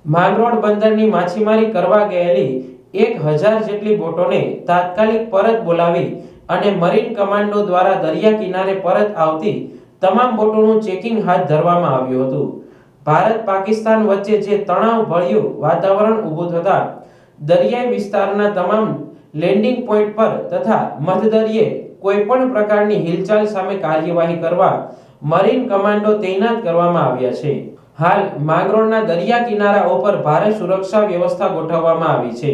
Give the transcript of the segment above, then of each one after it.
માંગરોળ બંદરની માછીમારી કરવા ગયેલી 1000 જેટલી બોટોને તાત્કાલિક પરત બોલાવી અને મરીન કમાન્ડો દ્વારા દરિયા કિનારે પરત આવતી તમામ બોટોનું ચેકિંગ હાથ ધરવામાં આવ્યું હતું। ભારત પાકિસ્તાન વચ્ચે જે તણાવભર્યું વાતાવરણ ઊભું થતા દરિયાઈ વિસ્તારના તમામ લેન્ડિંગ પોઈન્ટ પર તથા મધદરિયે કોઈપણ પ્રકારની હિલચાલ સામે કાર્યવાહી કરવા મરીન કમાન્ડો તૈનાત કરવામાં આવ્યા છે। હાલ માંગરોળના દરિયા કિનારા ઉપર ભારે સુરક્ષા વ્યવસ્થા ગોઠવવામાં આવી છે।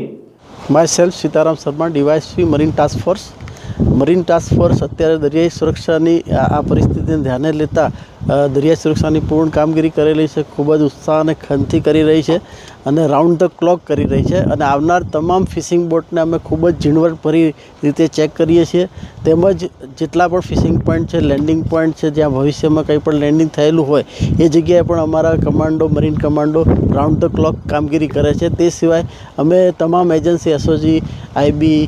My Sitaram Sharma, DYSP marine task force. Marine task force અત્યારે દરિયાઈ સુરક્ષાની આ પરિસ્થિતિને ધ્યાને લેતા દરિયાઈ સુરક્ષાની પૂર્ણ કામગીરી કરેલી છે। ખૂબ જ ઉત્સાહ અને ખંતથી કરી રહી છે અને રાઉન્ડ ધ ક્લોક કરી રહી છે અને આવનાર તમામ ફિશિંગ બોટને અમે ખૂબ જ ઝીણવટભરી રીતે ચેક કરીએ છીએ। તેમજ જેટલા પણ ફિશિંગ પોઈન્ટ છે, લેન્ડિંગ પોઈન્ટ છે, જ્યાં ભવિષ્યમાં કંઈ પણ લેન્ડિંગ થયેલું હોય એ જગ્યાએ પણ અમારા commando, marine commando round the clock કામગીરી કરે છે। તે સિવાય અમે તમામ એજન્સી એસઓજી, આઈબી,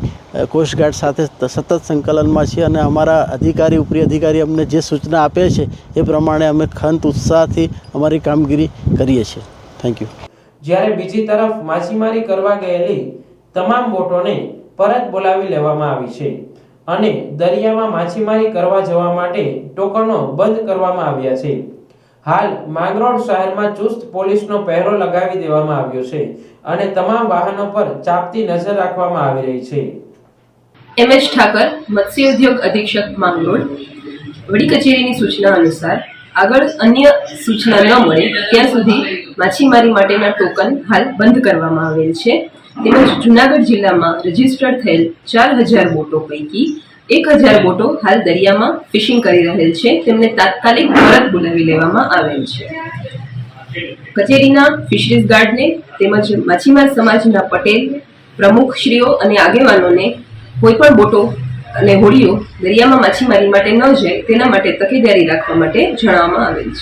કોસ્ટગાર્ડ સાથે સતત સંકલનમાં છીએ અને અમારા અધિકારી, ઉપરી અધિકારી અમને જે સૂચના આપે છે એ પ્રમાણે અમે ખંત ઉત્સાહથી અમારી કામગીરી કરીએ છીએ। Thank you. જ્યારે બીજી તરફ માછીમારી કરવા ગયેલી તમામ બોટોને પરત બોલાવી લેવામાં આવી છે અને દરિયામાં માછીમારી કરવા જવા માટે ટોકનો બંધ કરવામાં આવ્યા છે। હાલ માંગરોળ શહેરમાં ચુસ્ત પોલીસનો પહેરો લગાવી દેવામાં આવ્યો છે અને તમામ વાહનો પર ચાંપતી નજર રાખવામાં આવી રહી છે। એમએચ ઠાકર, મત્સ્ય ઉદ્યોગ અધિક્ષક માંગરોળ। વડી કચેરીની સૂચના અનુસાર આગળ અન્ય સૂચના ન મળે ત્યાં સુધી માછીમારી માટેના ટોકન હાલ બંધ કરવામાં આવેલ છે। તેમજ જૂનાગઢ જિલ્લામાં રજીસ્ટર્ડ થયેલ 4000 બોટો પૈકી 1000 બોટો હાલ દરિયામાં ફિશિંગ કરી રહેલ છે, તેમને તાત્કાલિક પરત બોલાવી લેવામાં આવેલ છે। કચેરીના ફિશરીઝ ગાર્ડને તેમજ માછીમાર સમાજના પટેલ, પ્રમુખશ્રીઓ અને આગેવાનોને કોઈ પણ બોટો અને હોડીઓ દરિયામાં માછીમારી માટે ન જાય તેના માટે તકેદારી રાખવા માટે જણાવવામાં આવેલ છે।